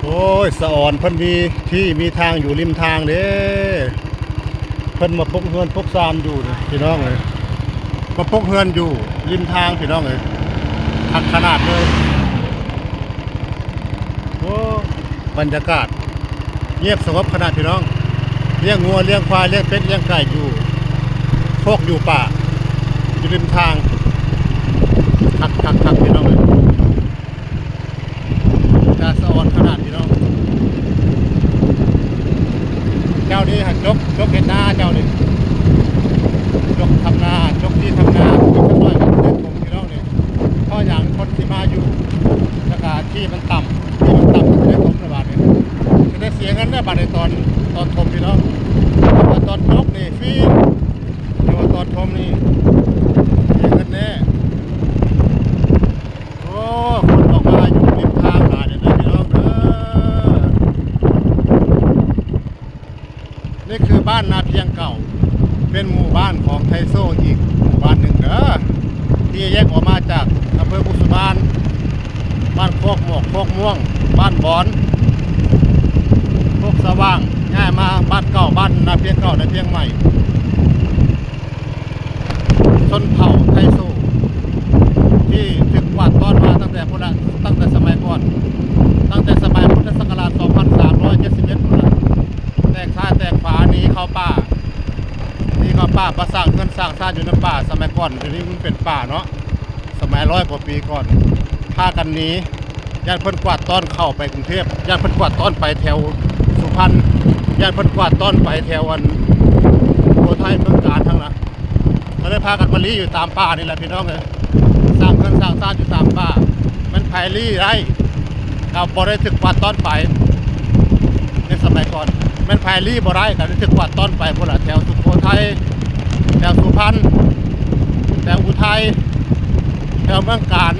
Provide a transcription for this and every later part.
โอ้ยสะอ่อนเพิ่นมีที่มีทางอยู่ริมทางเด้เพิ่นมาพกเฮือนพกซานอยู่นี่พี่น้องเอ้ยมาพกเฮือนอยู่ริมทางพี่น้องเอ้ยทักขนาดเลยโอ้บรรยากาศเงียบสงบขนาดพี่น้องเลี้ยงงัวเลี้ยงควายเลี้ยงเป็ดเลี้ยงไก่อยู่โคกอยู่ป่าอยู่ริมทางทักพี่น้องเอ้ยตาสะอ่อนขนาดพี่น้องเจ้านี้หันจกเห็นหน้าเจ้านี่จกทำนาจกที่ทำนาจกน้อยกันเล่นผมพี่น้องนี่เพราะอย่างคนที่มาอยู่ราคาที่มันต่ำจะได้ถมระบาดเนี่ยจะได้เสียเงินได้บาทในตอนถมพี่น้องแต่ตอนจกนี่ฟรีแต่ว่าตอนถมนี่เสียเงินแน่โอ้คนออกมาอยู่ริมทางหลายเลยนะพี่น้องนี่คือบ้านนาเพียงเก่าเป็นหมู่บ้านของไทโซอีกหมู่บ้านหนึ่งเด้อที่แยกออกมาจากอำเภอบุษบาลบ้านโคกหมอกโคกม่วงบ้านบอนโคกสว่างง่ายมาบ้านเก่าบ้านนาเพียงเก่านาเพียงใหม่ชนเผ่าไทโซที่ถึงกวาดต้อนมาตั้งแต่สมัยก่อนตั้งแต่สมัยพุทธศักราช 2371พุ่นละแตกซ้ายแตกขวานี้เข้าป่าประสร้างเงินสร้างชาติอยู่ในป่าสมัยก่อนทีนี้มันเป็นป่าเนาะสมัย100 กว่าปีก่อนพากันนี้ญาติเพิ่นกวาดต้อนเข้าไปกรุงเทพญาติเพิ่นกวาดต้อนไปแถวสุพรรณญาติเพิ่นกวาดต้อนไปแถวโพธิ์ไทยเมืองกาญทั้งนั้นก็เลยพากันมาลี้อยู่ตามป่านี่แหละพี่น้องเลยสร้างเงินสร้างชาติอยู่ตามป่ามันไผลี้ไรเราบ่ได้ถึกกวาดต้อนไปในสมัยก่อนแม่นไผลี้บ่ได้ก็ได้ถึกกวาดต้อนไปพุ่นล่ะแถวสุโขทัยแถวสุพรรณแถวอุทัยแถวเมืองกาญ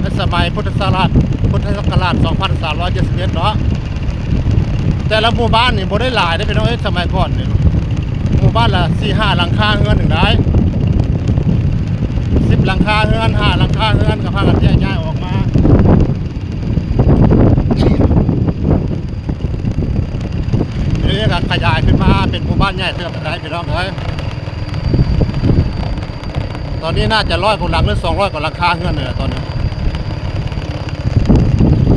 ในสมัยพุทธศักราช 2371เนาะแต่ละหมู่บ้านนี่บ่ได้หลายได้พี่น้องสมัยก่อนนี่หมู่บ้านละ 4-5 หลังคาเรือนถึงได้10 หลังคาเรือน5 หลังคาเรือนก็พากันแยกย้ายออกมานี่ก็ขยายขึ้นมาเป็นหมู่บ้านใหญ่เท่าไหร่พี่น้องเอ้ยตอนนี้น่าจะ100 กว่าหลังหรือ200 กว่าหลังคาเรือนเลยตอนนี้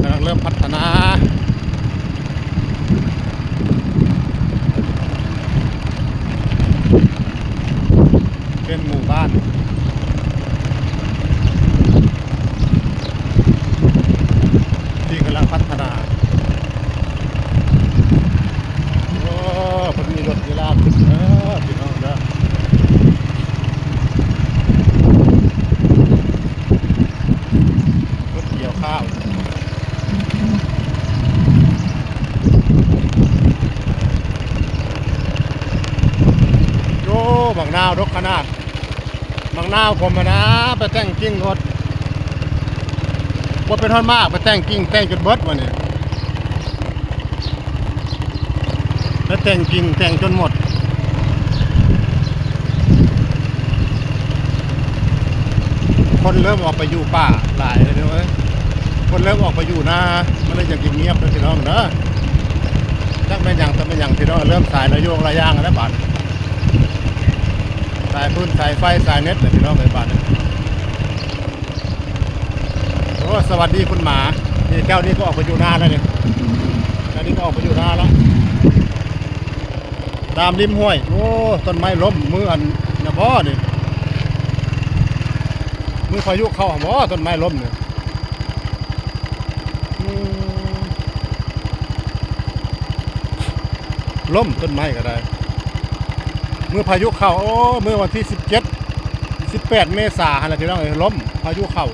กำลังเริ่มพัฒนาเป็นหมู่บ้านที่กำลังพัฒนาโอ้เพิ่นมีรถมีลาขึ้นพี่น้องเด้อรถเกี่ยวข้าวโอ้บางนาวรกขนาดบางนาวผมนะไปแต่งกิ้งรถว่าเป็นท่อนมากไปแต่งกิ้งแต่งจนเบิดวันนี้แล้วแต่งกิ้งแต่งจนหมดคนเริ่มออกไปอยู่ป่าหลายเลยเว้ยคนเริ่มออกไปอยู่นามันเลยอย่างเงียบๆเลยพี่น้องเนอะจักแม่นยังแต่แม่นยังพี่น้องเริ่มสายระโยงระย่างแล้วบาดสายพื้นสายไฟสายเน็ตเลยพี่น้องเลยบาดโอ้สวัสดีคุณหมานี่แก้วนี้ก็ออกไปอยู่นาแล้วเนี่ยแก้วนี้ก็ออกไปอยู่นาแล้วตามริมห้วยโอ้ต้นไม้ล้มมืออันนะบ่นี่มือพายุเข้าบ่ต้นไม้ล้มเนี่ยล้มต้นไม้ก็ได้มือพายุเข้าโอ้มือวันที่18 เมษายนอะไรที่น้องล้มพายุเข้า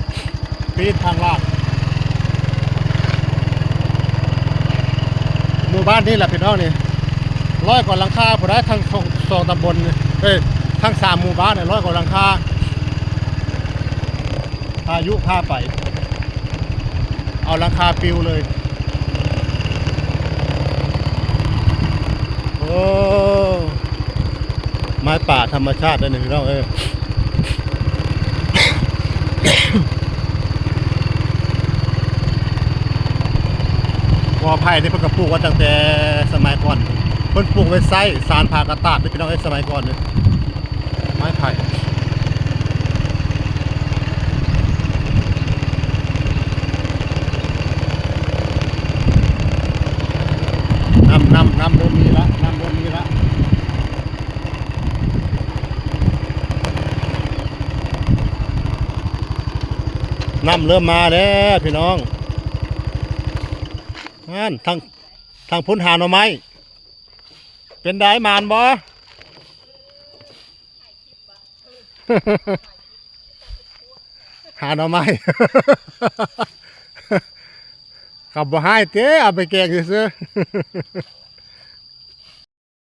ปีนทางลาดหมู่บ้านนี้แหละพี่น้องนี่100 กว่าหลังคาผู้ได้ทั้ง2 ตำบลทั้ง3 หมู่บ้านเนี่ย100 กว่าหลังคาพายุพาไปเอาหลังคาปิวเลยโอ้ไม้ป่าธรรมชาติได้หนึ่งพี่น้อง กอไผ่ที่เพิ่นก็ปลูกไว้ตั้งแต่สมัยก่อนเพิ่นปลูกไว้ไซสารผากระตาดพี่น้องสมัยก่อนนี่ไม้ไผ่น้ำเริ่มมีละน้ำเริ่มมีละน้ำเริ่มมาแล้วพี่น้องนั่นทางพุ้นหาหน่อไม้เป็นได้มานบ่ หาหน่อไม้ ขับบ่ให้เต้เอาไปแกงซื้อ